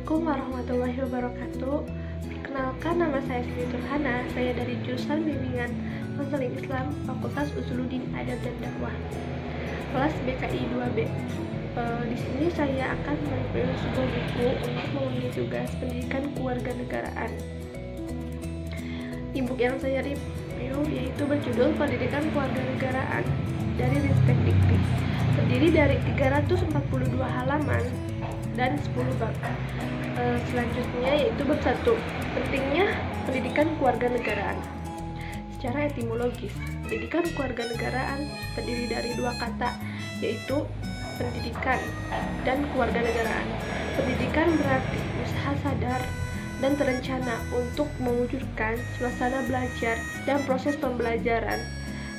Assalamualaikum warahmatullahi wabarakatuh. Perkenalkan, nama saya Siti Turhana. Saya dari jurusan Bimbingan Konseling Islam Fakultas Usuluddin Adab dan Dakwah, kelas BKI 2B. Di sini saya akan mereview sebuah buku untuk memenuhi tugas pendidikan kewarganegaraan. E-book yang saya review yaitu berjudul Pendidikan Kewarganegaraan dari Ristek Dikti. Terdiri dari 342 halaman dan 10 bab. Selanjutnya yaitu bab 1, pentingnya pendidikan kewarganegaraan. Secara etimologis, pendidikan kewarganegaraan terdiri dari dua kata, yaitu pendidikan dan kewarganegaraan. Pendidikan berarti usaha sadar dan terencana untuk mewujudkan suasana belajar dan proses pembelajaran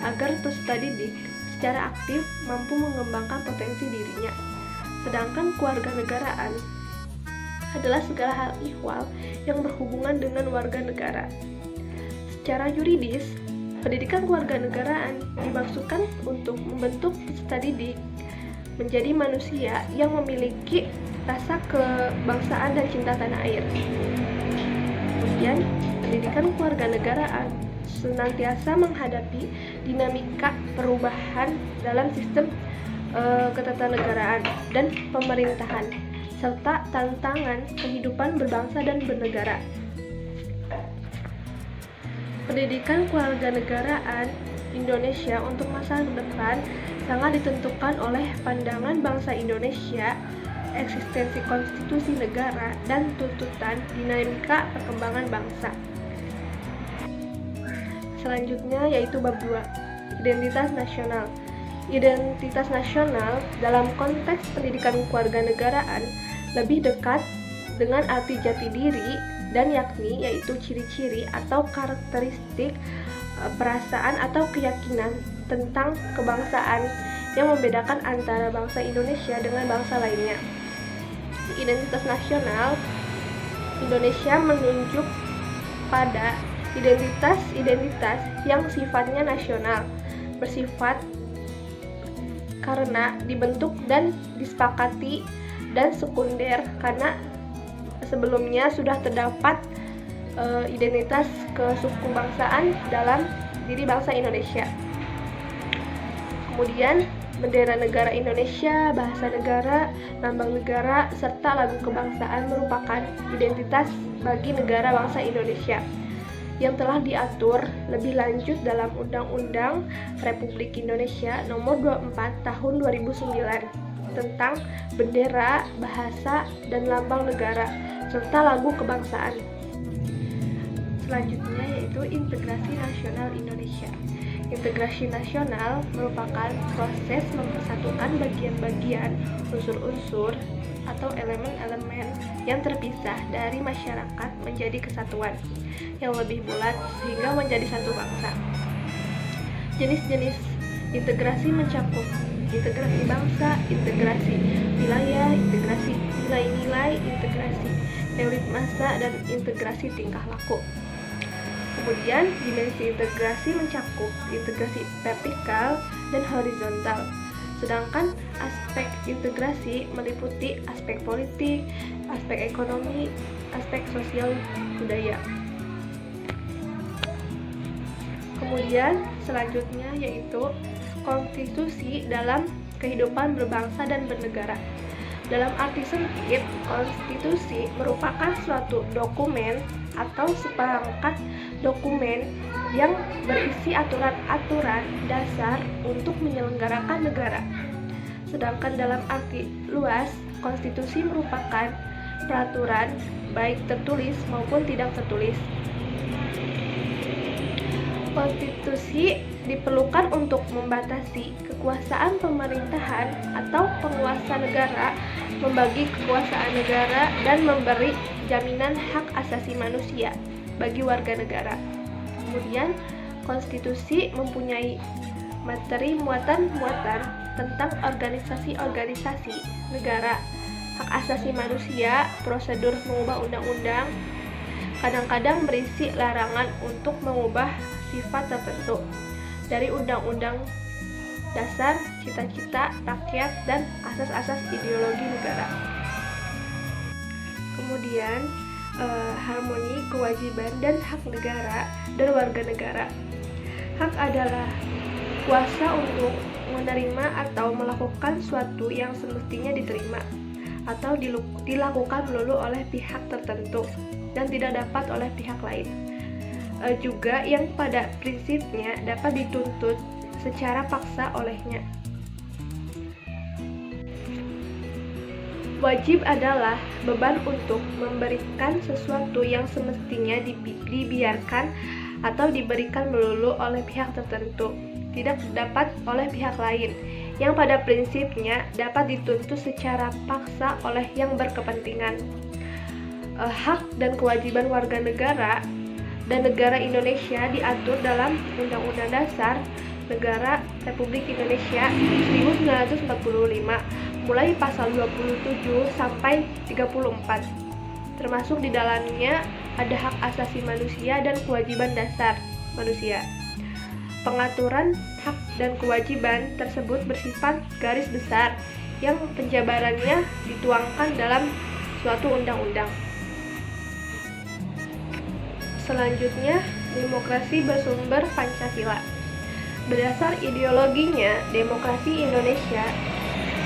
agar peserta didik secara aktif mampu mengembangkan potensi dirinya. Sedangkan kewarganegaraan adalah segala hal ihwal yang berhubungan dengan warga negara. Secara yuridis, pendidikan kewarganegaraan dimaksudkan untuk membentuk peserta didik menjadi manusia yang memiliki rasa kebangsaan dan cinta tanah air. Kemudian, pendidikan kewarganegaraan senantiasa menghadapi dinamika perubahan dalam sistem ketatanegaraan dan pemerintahan, serta tantangan kehidupan berbangsa dan bernegara. Pendidikan kewarganegaraan Indonesia untuk masa depan sangat ditentukan oleh pandangan bangsa Indonesia, eksistensi konstitusi negara, dan tuntutan dinamika perkembangan bangsa. Selanjutnya yaitu bab 2, identitas nasional. Identitas nasional dalam konteks pendidikan kewarganegaraan lebih dekat dengan arti jati diri dan yakni yaitu ciri-ciri atau karakteristik perasaan atau keyakinan tentang kebangsaan yang membedakan antara bangsa Indonesia dengan bangsa lainnya. Identitas nasional Indonesia menunjuk pada identitas-identitas yang sifatnya nasional, bersifat karena dibentuk dan disepakati, dan sekunder karena sebelumnya sudah terdapat identitas kesukubangsaan dalam diri bangsa Indonesia. Kemudian bendera negara Indonesia, bahasa negara, lambang negara, serta lagu kebangsaan merupakan identitas bagi negara bangsa Indonesia yang telah diatur lebih lanjut dalam Undang-Undang Republik Indonesia Nomor 24 Tahun 2009 tentang bendera, bahasa, dan lambang negara, serta lagu kebangsaan. Selanjutnya yaitu integrasi nasional Indonesia. Integrasi nasional merupakan proses mempersatukan bagian-bagian, unsur-unsur, atau elemen-elemen yang terpisah dari masyarakat menjadi kesatuan yang lebih bulat sehingga menjadi satu bangsa. Jenis-jenis integrasi mencakup integrasi bangsa, integrasi wilayah, integrasi nilai-nilai, integrasi teori massa, dan integrasi tingkah laku. Kemudian, dimensi integrasi mencakup integrasi vertikal dan horizontal. Sedangkan aspek integrasi meliputi aspek politik, aspek ekonomi, aspek sosial budaya. Kemudian selanjutnya yaitu konstitusi dalam kehidupan berbangsa dan bernegara. Dalam arti sempit, konstitusi merupakan suatu dokumen atau seperangkat dokumen yang berisi aturan-aturan dasar untuk menyelenggarakan negara. Sedangkan dalam arti luas, konstitusi merupakan peraturan baik tertulis maupun tidak tertulis. Konstitusi diperlukan untuk membatasi kekuasaan pemerintahan atau penguasa negara, membagi kekuasaan negara, dan memberi jaminan hak asasi manusia bagi warga negara. Kemudian, konstitusi mempunyai materi muatan-muatan tentang organisasi-organisasi negara, hak asasi manusia, prosedur mengubah undang-undang, kadang-kadang berisi larangan untuk mengubah sifat tertentu dari undang-undang dasar, cita-cita rakyat, dan asas-asas ideologi negara. Kemudian harmoni, kewajiban, dan hak negara dan warga negara. Hak adalah kuasa untuk menerima atau melakukan suatu yang semestinya diterima atau dilakukan melulu oleh pihak tertentu dan tidak dapat oleh pihak lain. Juga yang pada prinsipnya dapat dituntut secara paksa olehnya. Wajib adalah beban untuk memberikan sesuatu yang semestinya dibiarkan atau diberikan melulu oleh pihak tertentu, tidak dapat oleh pihak lain, yang pada prinsipnya dapat dituntut secara paksa oleh yang berkepentingan. Hak dan kewajiban warga negara dan negara Indonesia diatur dalam Undang-Undang Dasar Negara Republik Indonesia 1945, mulai pasal 27 sampai 34. Termasuk di dalamnya ada hak asasi manusia dan kewajiban dasar manusia. Pengaturan hak dan kewajiban tersebut bersifat garis besar yang penjabarannya dituangkan dalam suatu undang-undang. Selanjutnya, demokrasi bersumber Pancasila. Berdasar ideologinya, demokrasi Indonesia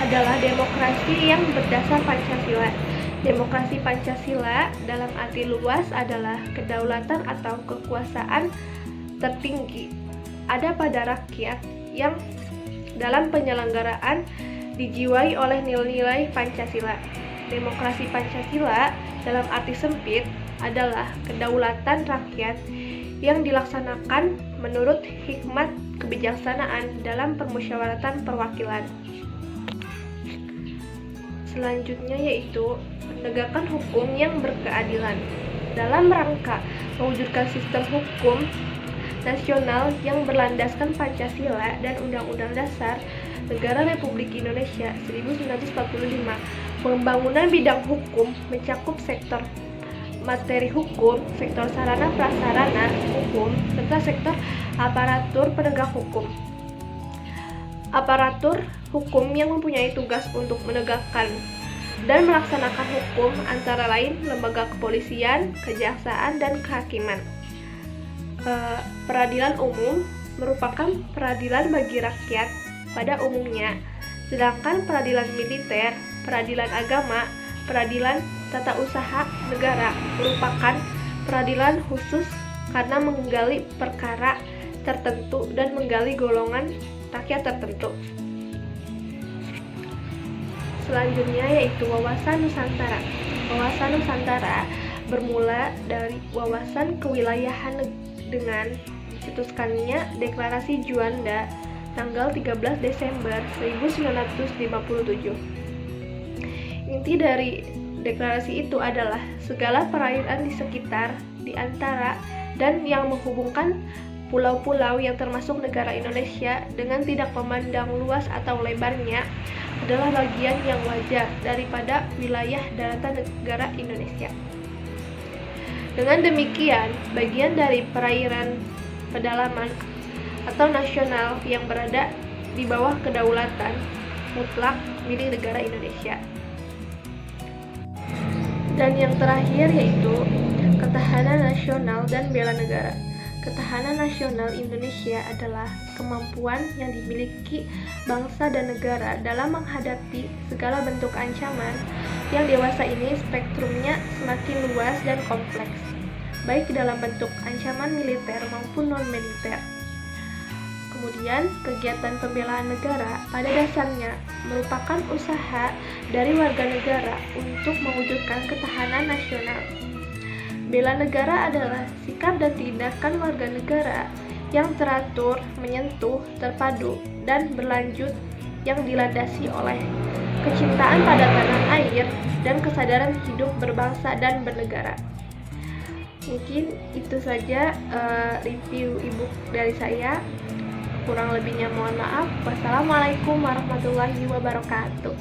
adalah demokrasi yang berdasar Pancasila. Demokrasi Pancasila dalam arti luas adalah kedaulatan atau kekuasaan tertinggi ada pada rakyat yang dalam penyelenggaraan dijiwai oleh nilai-nilai Pancasila. Demokrasi Pancasila dalam arti sempit adalah kedaulatan rakyat yang dilaksanakan menurut hikmat kebijaksanaan dalam permusyawaratan perwakilan. Selanjutnya yaitu menegakkan hukum yang berkeadilan. Dalam rangka mewujudkan sistem hukum nasional yang berlandaskan Pancasila dan Undang-Undang Dasar Negara Republik Indonesia 1945, pembangunan bidang hukum mencakup sektor materi hukum, sektor sarana prasarana hukum, serta sektor aparatur penegak hukum. Aparatur hukum yang mempunyai tugas untuk menegakkan dan melaksanakan hukum antara lain lembaga kepolisian, kejaksaan, dan kehakiman. Peradilan umum merupakan peradilan bagi rakyat pada umumnya, sedangkan peradilan militer, peradilan agama, peradilan tata usaha negara merupakan peradilan khusus karena menggali perkara tertentu dan menggali golongan rakyat tertentu. Selanjutnya yaitu wawasan Nusantara. Wawasan Nusantara bermula dari wawasan kewilayahan dengan dicetuskannya Deklarasi Juanda tanggal 13 Desember 1957. Inti dari deklarasi itu adalah segala perairan di sekitar, di antara, dan yang menghubungkan pulau-pulau yang termasuk negara Indonesia dengan tidak memandang luas atau lebarnya adalah bagian yang wajar daripada wilayah daratan negara Indonesia. Dengan demikian, bagian dari perairan pedalaman atau nasional yang berada di bawah kedaulatan mutlak milik negara Indonesia. Dan yang terakhir yaitu ketahanan nasional dan bela negara. Ketahanan nasional Indonesia adalah kemampuan yang dimiliki bangsa dan negara dalam menghadapi segala bentuk ancaman yang dewasa ini spektrumnya semakin luas dan kompleks, baik dalam bentuk ancaman militer maupun non-militer. Kemudian, kegiatan pembelaan negara pada dasarnya merupakan usaha dari warga negara untuk mewujudkan ketahanan nasional. Bela negara adalah sikap dan tindakan warga negara yang teratur, menyentuh, terpadu, dan berlanjut yang dilandasi oleh kecintaan pada tanah air dan kesadaran hidup berbangsa dan bernegara. Mungkin itu saja review e-book dari saya. Kurang lebihnya mohon maaf. Wassalamualaikum warahmatullahi wabarakatuh.